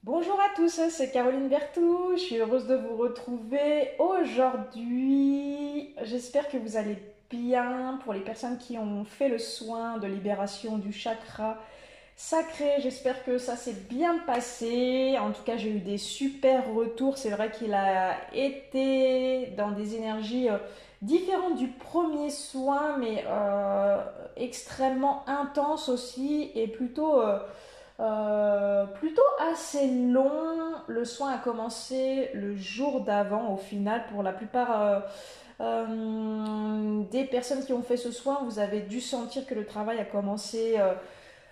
Bonjour à tous, c'est Caroline Bertou. Je suis heureuse de vous retrouver aujourd'hui. J'espère que vous allez bien. Pour les personnes qui ont fait le soin de libération du chakra sacré, j'espère que ça s'est bien passé. En tout cas, j'ai eu des super retours. C'est vrai qu'il a été dans des énergies différentes du premier soin, mais extrêmement intense aussi et plutôt assez long. Le soin a commencé le jour d'avant au final. Pour la plupart des personnes qui ont fait ce soin, vous avez dû sentir que le travail a commencé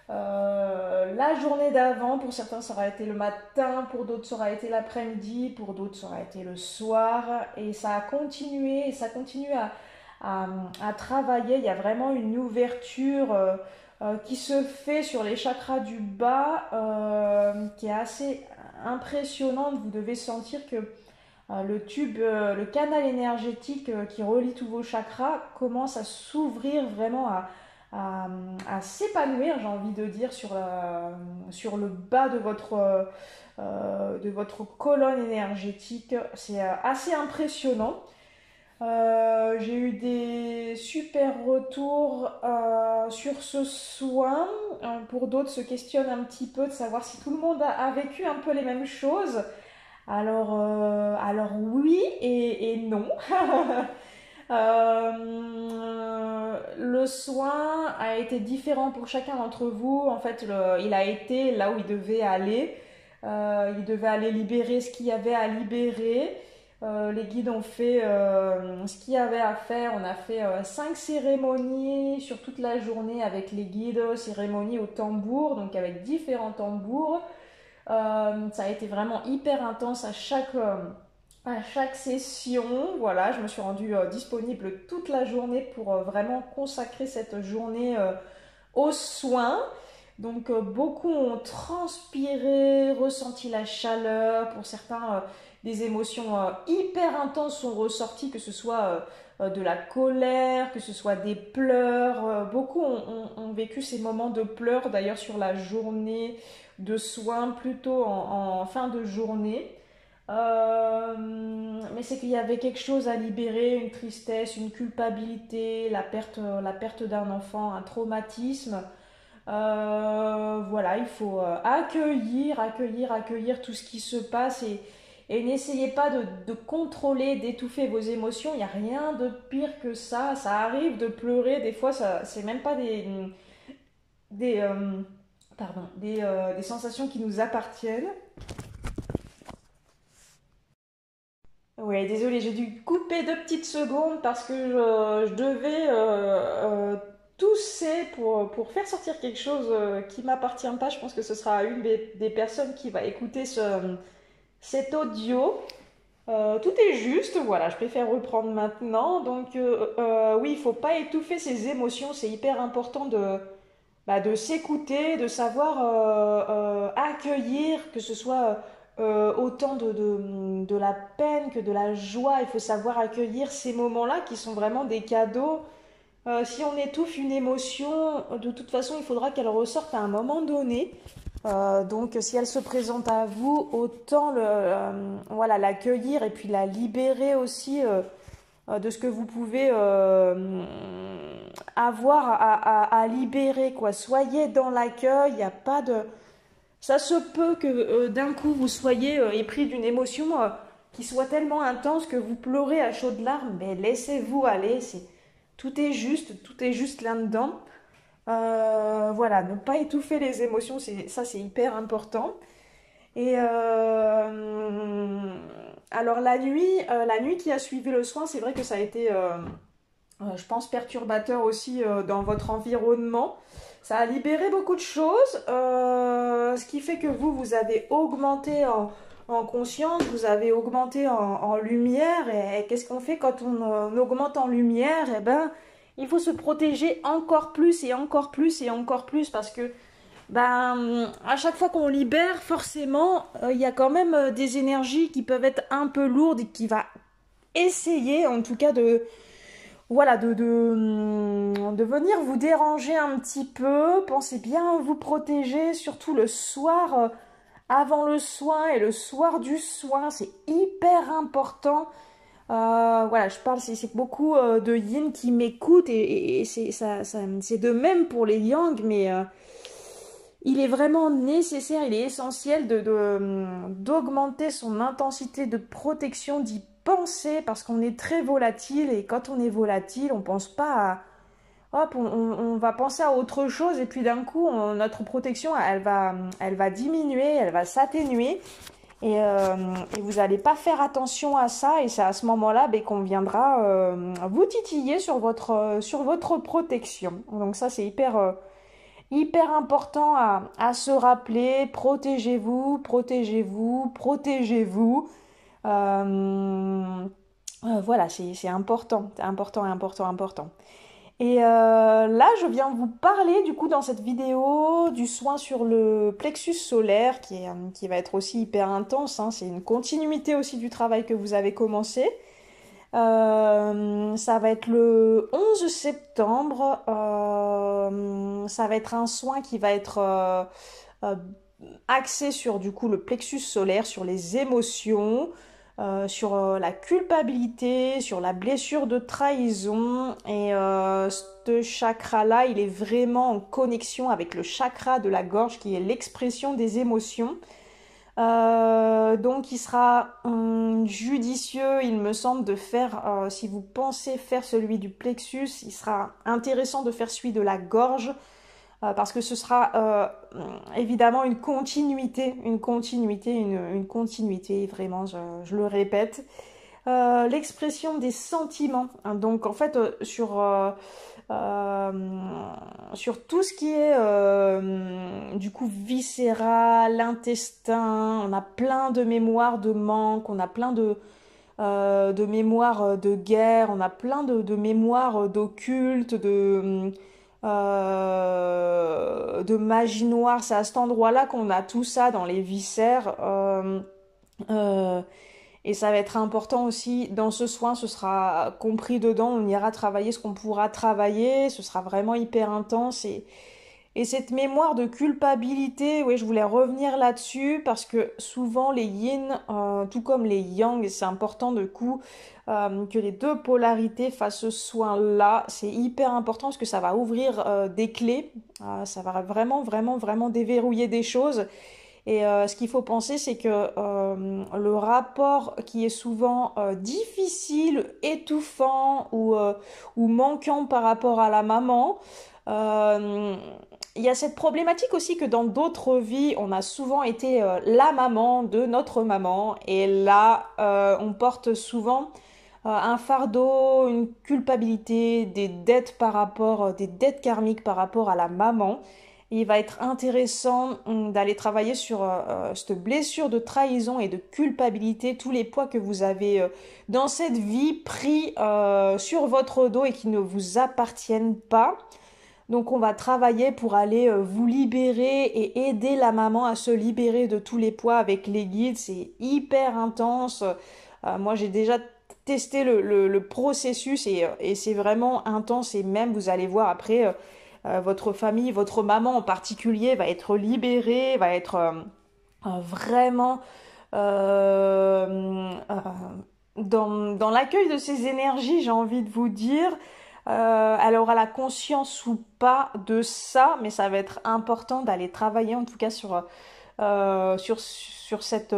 la journée d'avant. Pour certains, ça aura été le matin, pour d'autres, ça aura été l'après-midi, pour d'autres, ça aura été le soir. Et ça a continué, et ça continue à travailler. Il y a vraiment une ouverture qui se fait sur les chakras du bas, qui est assez impressionnante. Vous devez sentir que le canal énergétique qui relie tous vos chakras commence à s'ouvrir vraiment à, à s'épanouir, j'ai envie de dire, sur le bas de votre colonne énergétique. C'est assez impressionnant. J'ai eu des super retours sur ce soin. Pour d'autres, se questionnent un petit peu de savoir si tout le monde a vécu un peu les mêmes choses. Alors oui et non. Le soin a été différent pour chacun d'entre vous. En fait, il a été là où il devait aller. Il devait aller libérer ce qu'il y avait à libérer. Les guides ont fait ce qu'il y avait à faire. On a fait 5 cérémonies sur toute la journée avec les guides, cérémonies au tambour, donc avec différents tambours. Ça a été vraiment hyper intense à chaque session. Voilà, je me suis rendue disponible toute la journée pour vraiment consacrer cette journée aux soins. Donc beaucoup ont transpiré, ressenti la chaleur. Pour certains, des émotions hyper intenses sont ressorties, que ce soit de la colère, que ce soit des pleurs. Beaucoup ont vécu ces moments de pleurs d'ailleurs sur la journée de soins, plutôt en fin de journée. Mais c'est qu'il y avait quelque chose à libérer, une tristesse, une culpabilité, la perte d'un enfant, un traumatisme. Voilà, il faut accueillir tout ce qui se passe et n'essayez pas de contrôler, d'étouffer vos émotions. Il n'y a rien de pire que ça. Ça arrive de pleurer. Des fois, c'est même pas des, euh, des sensations qui nous appartiennent. Ouais, désolée, j'ai dû couper 2 petites secondes parce que je devais tousser pour faire sortir quelque chose qui m'appartient pas. Je pense que ce sera une des personnes qui va écouter cet audio. Tout est juste, voilà, je préfère reprendre maintenant. Donc oui, il faut pas étouffer ses émotions, c'est hyper important de s'écouter, de savoir accueillir, que ce soit autant de la peine que de la joie. Il faut savoir accueillir ces moments-là qui sont vraiment des cadeaux. Si on étouffe une émotion, de toute façon, il faudra qu'elle ressorte à un moment donné. Donc, si elle se présente à vous, autant voilà, l'accueillir et puis la libérer aussi de ce que vous pouvez avoir à libérer, quoi. Soyez dans l'accueil, il n'y a pas de... Ça se peut que d'un coup vous soyez épris d'une émotion qui soit tellement intense que vous pleurez à chaudes larmes, mais laissez-vous aller, tout est juste là-dedans. Voilà, ne pas étouffer les émotions, ça c'est hyper important. Et alors la nuit qui a suivi le soin, c'est vrai que ça a été, je pense, perturbateur aussi dans votre environnement. Ça a libéré beaucoup de choses, ce qui fait que vous avez augmenté en conscience, vous avez augmenté en lumière. Et qu'est-ce qu'on fait quand on augmente en lumière? Eh ben, il faut se protéger encore plus et encore plus et encore plus parce que à chaque fois qu'on libère, forcément, il y a quand même des énergies qui peuvent être un peu lourdes et qui va essayer, en tout cas, voilà, de venir vous déranger un petit peu. Pensez bien à vous protéger, surtout le soir, avant le soin et le soir du soin, c'est hyper important. Voilà, je parle, c'est beaucoup de yin qui m'écoutent et c'est de même pour les yang, mais il est vraiment nécessaire, il est essentiel d'augmenter son intensité de protection, d'y penser, parce qu'on est très volatile et quand on est volatile, on pense pas à... Hop, on va penser à autre chose et puis d'un coup, notre protection, elle va diminuer, elle va s'atténuer. Et vous n'allez pas faire attention à ça, et c'est à ce moment-là qu'on viendra vous titiller sur votre protection. Donc ça, c'est hyper important à se rappeler. Protégez-vous, protégez-vous, protégez-vous. Voilà, c'est important, important, important, important. Et là, je viens vous parler du coup dans cette vidéo du soin sur le plexus solaire qui va être aussi hyper intense, hein. C'est une continuité aussi du travail que vous avez commencé. Ça va être le 11 septembre. Ça va être un soin qui va être euh, axé sur du coup le plexus solaire, sur les émotions, sur la culpabilité, sur la blessure de trahison. Et ce chakra-là, il est vraiment en connexion avec le chakra de la gorge qui est l'expression des émotions. Donc il sera judicieux, il me semble, de faire, si vous pensez faire celui du plexus, il sera intéressant de faire celui de la gorge, parce que ce sera évidemment une continuité, vraiment, je le répète. L'expression des sentiments, hein. Donc en fait, sur tout ce qui est du coup viscéral, intestin, on a plein de mémoires de manque, on a plein de mémoires de guerre, on a plein de mémoires d'occulte, de magie noire. C'est à cet endroit-là qu'on a tout ça dans les viscères. Euh, et ça va être important aussi dans ce soin, ce sera compris dedans, on ira travailler ce qu'on pourra travailler, ce sera vraiment hyper intense. Et cette mémoire de culpabilité, oui, je voulais revenir là-dessus parce que souvent les yin, tout comme les yang, c'est important de coup que les deux polarités fassent ce soin-là. C'est hyper important parce que ça va ouvrir des clés, ça va vraiment, vraiment, vraiment déverrouiller des choses. Et ce qu'il faut penser, c'est que le rapport qui est souvent difficile, étouffant ou manquant par rapport à la maman, euh, il y a cette problématique aussi que dans d'autres vies, on a souvent été la maman de notre maman. Et là, on porte souvent un fardeau, une culpabilité, des dettes karmiques par rapport à la maman. Il va être intéressant d'aller travailler sur cette blessure de trahison et de culpabilité, tous les poids que vous avez dans cette vie pris sur votre dos et qui ne vous appartiennent pas. Donc on va travailler pour aller vous libérer et aider la maman à se libérer de tous les poids avec les guides. C'est hyper intense. Moi j'ai déjà testé le processus et c'est vraiment intense. Et même vous allez voir après, votre famille, votre maman en particulier va être libérée, va être vraiment dans l'accueil de ces énergies, j'ai envie de vous dire. Elle aura la conscience ou pas de ça, mais ça va être important d'aller travailler en tout cas sur cette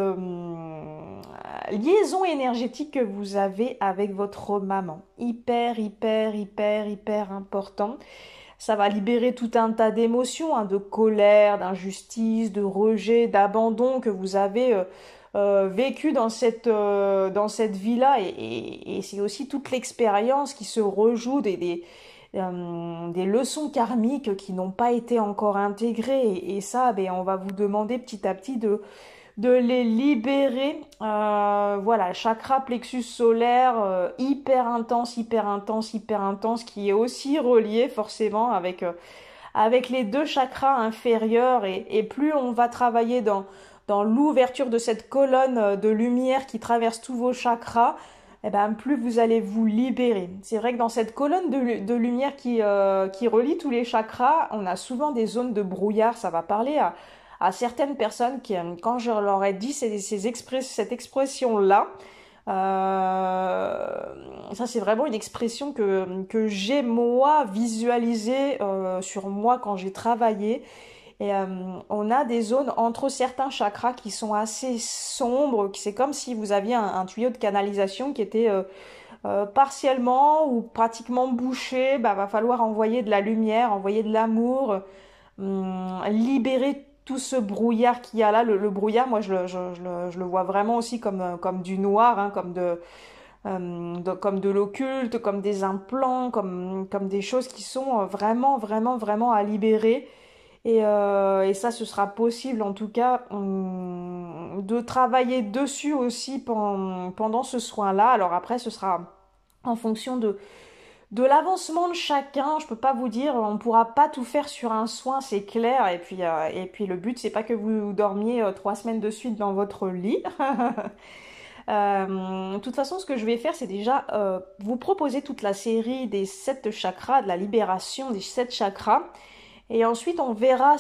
liaison énergétique que vous avez avec votre maman. Hyper, hyper, hyper, hyper important. Ça va libérer tout un tas d'émotions, hein, de colère, d'injustice, de rejet, d'abandon que vous avez vécu dans cette vie-là. Et c'est aussi toute l'expérience qui se rejoue des leçons karmiques qui n'ont pas été encore intégrées. Et ça, on va vous demander petit à petit de les libérer. Voilà, chakra plexus solaire, hyper intense, hyper intense, hyper intense, qui est aussi relié forcément avec les deux chakras inférieurs. Et plus on va travailler dans l'ouverture de cette colonne de lumière qui traverse tous vos chakras, plus vous allez vous libérer. C'est vrai que dans cette colonne de lumière qui relie tous les chakras, on a souvent des zones de brouillard. Ça va parler à certaines personnes qui, quand je leur ai dit cette expression-là, ça c'est vraiment une expression que j'ai moi visualisée sur moi quand j'ai travaillé. Et on a des zones entre certains chakras qui sont assez sombres. C'est comme si vous aviez un tuyau de canalisation qui était partiellement ou pratiquement bouché. Bah, va falloir envoyer de la lumière, envoyer de l'amour, libérer tout ce brouillard qu'il y a là. Le brouillard, moi je le vois vraiment aussi comme du noir, hein, comme de l'occulte, comme des implants, comme des choses qui sont vraiment, vraiment, vraiment à libérer. Et ça, ce sera possible en tout cas de travailler dessus aussi pendant ce soin-là. Alors après, ce sera en fonction de l'avancement de chacun. Je peux pas vous dire, on pourra pas tout faire sur un soin, c'est clair. Et puis le but, c'est pas que vous dormiez 3 semaines de suite dans votre lit. De toute façon, ce que je vais faire, c'est déjà vous proposer toute la série des 7 chakras, de la libération des 7 chakras. Et ensuite, on verra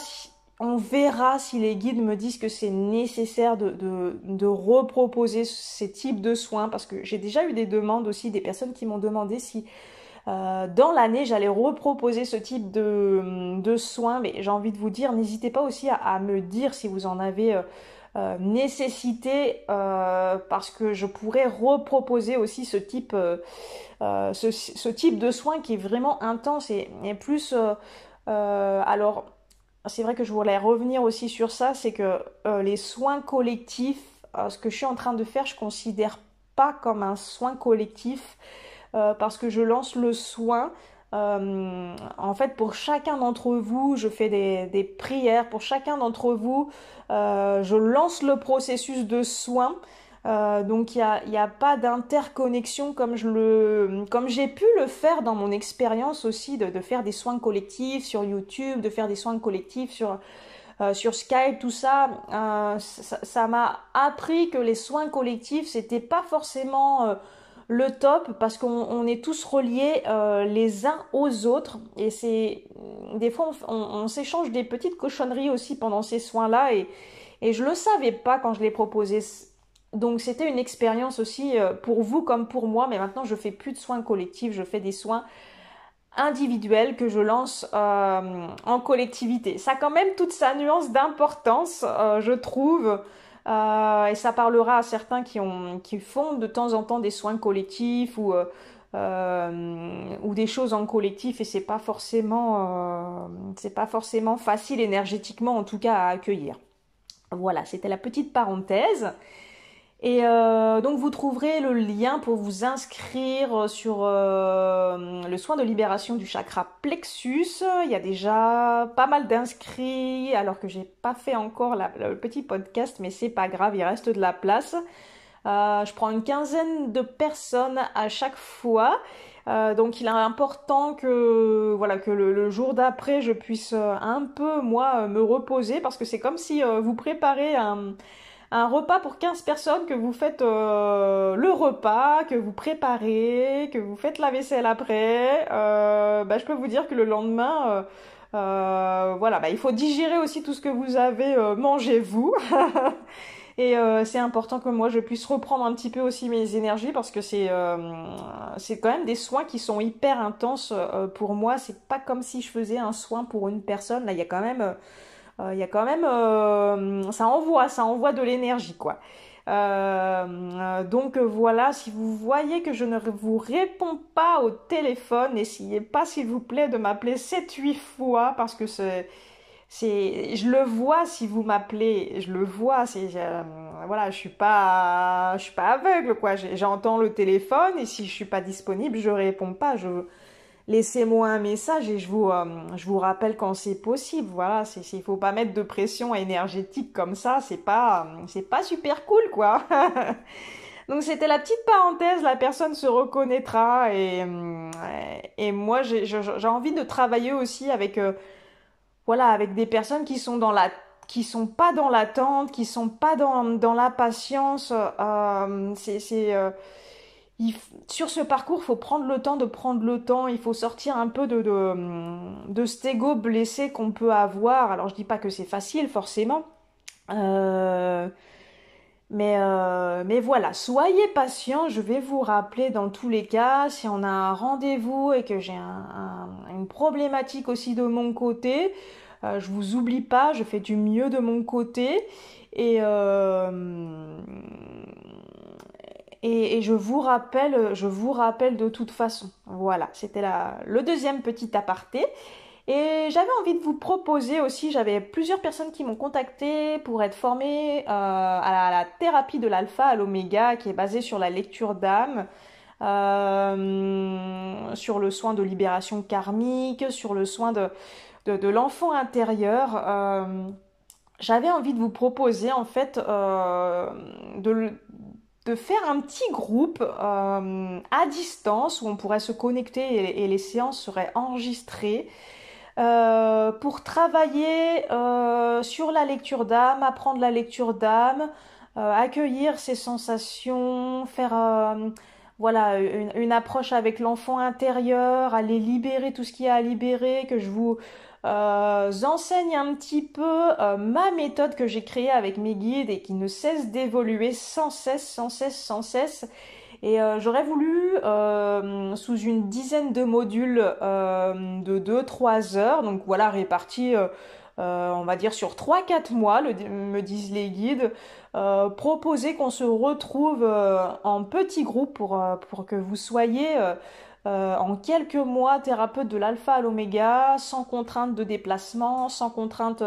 si les guides me disent que c'est nécessaire de reproposer ces types de soins. Parce que j'ai déjà eu des demandes aussi, des personnes qui m'ont demandé si dans l'année, j'allais reproposer ce type de soins. Mais j'ai envie de vous dire, n'hésitez pas aussi à me dire si vous en avez nécessité. Parce que je pourrais reproposer aussi ce type de soins qui est vraiment intense et plus... alors, c'est vrai que je voulais revenir aussi sur ça, c'est que les soins collectifs, ce que je suis en train de faire, je considère pas comme un soin collectif parce que je lance le soin. En fait, pour chacun d'entre vous, je fais des prières. Pour chacun d'entre vous, je lance le processus de soin. Donc il y a pas d'interconnexion comme j'ai pu le faire dans mon expérience aussi de faire des soins collectifs sur YouTube, de faire des soins collectifs sur Skype, tout ça. Ça m'a appris que les soins collectifs, c'était pas forcément le top parce qu'on est tous reliés les uns aux autres et des fois on s'échange des petites cochonneries aussi pendant ces soins-là et je le savais pas quand je les proposais. Donc c'était une expérience aussi pour vous comme pour moi, mais maintenant je fais plus de soins collectifs, je fais des soins individuels que je lance en collectivité. Ça a quand même toute sa nuance d'importance, je trouve, et ça parlera à certains qui font de temps en temps des soins collectifs ou des choses en collectif et c'est pas forcément facile énergétiquement en tout cas à accueillir. Voilà, c'était la petite parenthèse. Et donc vous trouverez le lien pour vous inscrire sur le soin de libération du chakra plexus. Il y a déjà pas mal d'inscrits alors que j'ai pas fait encore le petit podcast, mais c'est pas grave, il reste de la place. Je prends une quinzaine de personnes à chaque fois. Donc il est important que le jour d'après je puisse un peu moi me reposer parce que c'est comme si vous préparez un repas pour 15 personnes, que vous faites le repas, que vous préparez, que vous faites la vaisselle après. Je peux vous dire que le lendemain, il faut digérer aussi tout ce que vous avez mangé vous. Et c'est important que moi je puisse reprendre un petit peu aussi mes énergies parce que c'est quand même des soins qui sont hyper intenses pour moi. C'est pas comme si je faisais un soin pour une personne. Là, ça envoie de l'énergie, quoi. Donc voilà, si vous voyez que je ne vous réponds pas au téléphone, n'essayez pas s'il vous plaît de m'appeler 7-8 fois parce que je le vois si vous m'appelez, je le vois, voilà, je suis pas aveugle, quoi. J'entends le téléphone et si je suis pas disponible, je réponds pas. Laissez-moi un message et je vous rappelle quand c'est possible. Voilà, il faut pas mettre de pression énergétique comme ça, c'est pas super cool, quoi. Donc c'était la petite parenthèse, la personne se reconnaîtra et moi j'ai envie de travailler aussi avec des personnes qui sont pas dans l'attente, qui sont pas dans la patience. sur ce parcours, il faut prendre le temps de prendre le temps, il faut sortir un peu de cet ego blessé qu'on peut avoir. Alors je dis pas que c'est facile forcément, euh, mais voilà, soyez patient, je vais vous rappeler dans tous les cas, si on a un rendez-vous et que j'ai une problématique aussi de mon côté, je vous oublie pas, je fais du mieux de mon côté et, et je vous rappelle de toute façon. Voilà, c'était le deuxième petit aparté. Et j'avais envie de vous proposer aussi, j'avais plusieurs personnes qui m'ont contacté pour être formées à la thérapie de l'alpha à l'oméga qui est basée sur la lecture d'âme, sur le soin de libération karmique, sur le soin de l'enfant intérieur. J'avais envie de vous proposer en fait de faire un petit groupe à distance où on pourrait se connecter et les séances seraient enregistrées pour travailler sur la lecture d'âme, apprendre la lecture d'âme, accueillir ses sensations, faire voilà une approche avec l'enfant intérieur, aller libérer tout ce qu'il y a à libérer, que je vous enseigne un petit peu ma méthode que j'ai créée avec mes guides et qui ne cesse d'évoluer sans cesse, sans cesse, sans cesse. Et j'aurais voulu, sous une dizaine de modules de 2-3 heures, donc voilà, répartis, on va dire, sur 3-4 mois, me disent les guides, proposer qu'on se retrouve en petits groupes pour que vous soyez en quelques mois thérapeute de l'alpha à l'oméga, sans contrainte de déplacement, sans contrainte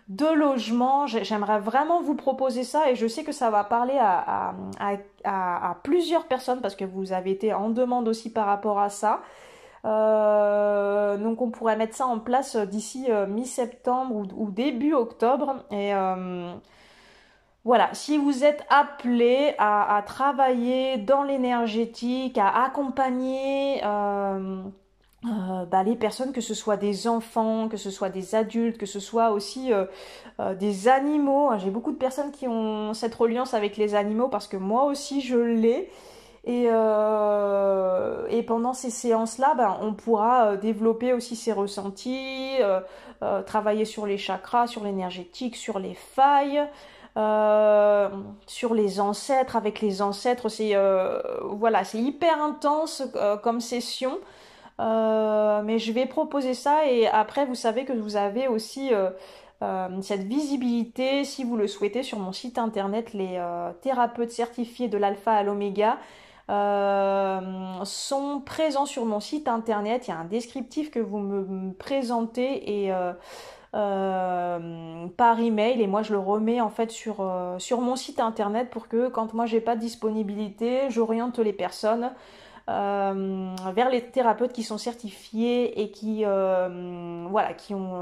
de logement. J'aimerais vraiment vous proposer ça et je sais que ça va parler à plusieurs personnes parce que vous avez été en demande aussi par rapport à ça. Donc on pourrait mettre ça en place d'ici mi-septembre ou début octobre. Et voilà, si vous êtes appelé à travailler dans l'énergétique, à accompagner les personnes, que ce soit des enfants, que ce soit des adultes, que ce soit aussi des animaux. J'ai beaucoup de personnes qui ont cette reliance avec les animaux parce que moi aussi je l'ai. Et pendant ces séances-là, on pourra développer aussi ses ressentis, travailler sur les chakras, sur l'énergétique, sur les failles, sur les ancêtres. Avec les ancêtres, voilà, c'est hyper intense comme session. Mais je vais proposer ça et après vous savez que vous avez aussi cette visibilité si vous le souhaitez sur mon site internet. Les thérapeutes certifiés de l'alpha à l'oméga sont présents sur mon site internet. Il y a un descriptif que vous me présentez et par email et moi je le remets en fait sur mon site internet pour que quand moi j'ai pas de disponibilité, j'oriente les personnes vers les thérapeutes qui sont certifiés et qui ont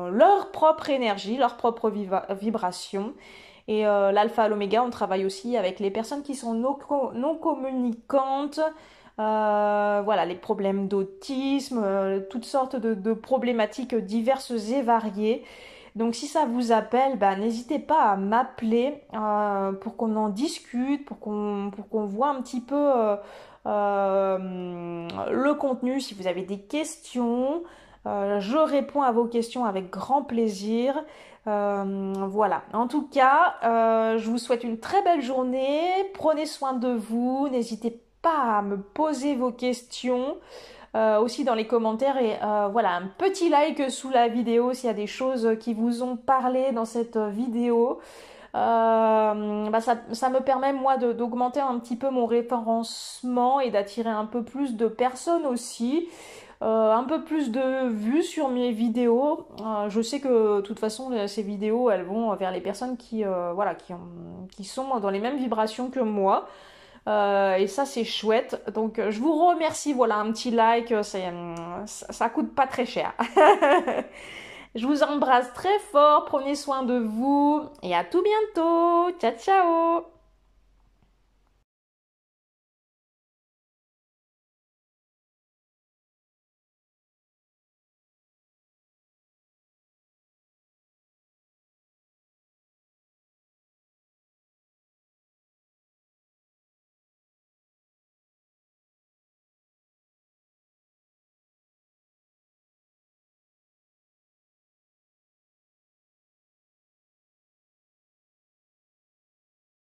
leur propre énergie, leur propre vibration. Et l'alpha à l'oméga, on travaille aussi avec les personnes qui sont non communicantes, voilà, les problèmes d'autisme, toutes sortes de problématiques diverses et variées. Donc si ça vous appelle, n'hésitez pas à m'appeler pour qu'on en discute, pour qu'on voit un petit peu le contenu. Si vous avez des questions, je réponds à vos questions avec grand plaisir. Voilà. En tout cas, je vous souhaite une très belle journée. Prenez soin de vous. N'hésitez pas à me poser vos questions. Aussi dans les commentaires et voilà, un petit like sous la vidéo s'il y a des choses qui vous ont parlé dans cette vidéo. Ça me permet moi d'augmenter un petit peu mon référencement et d'attirer un peu plus de personnes aussi, un peu plus de vues sur mes vidéos. Je sais que de toute façon ces vidéos elles vont vers les personnes qui sont dans les mêmes vibrations que moi. Et ça c'est chouette, donc je vous remercie. Voilà, un petit like, ça coûte pas très cher. Je vous embrasse très fort, prenez soin de vous et à tout bientôt. Ciao ciao.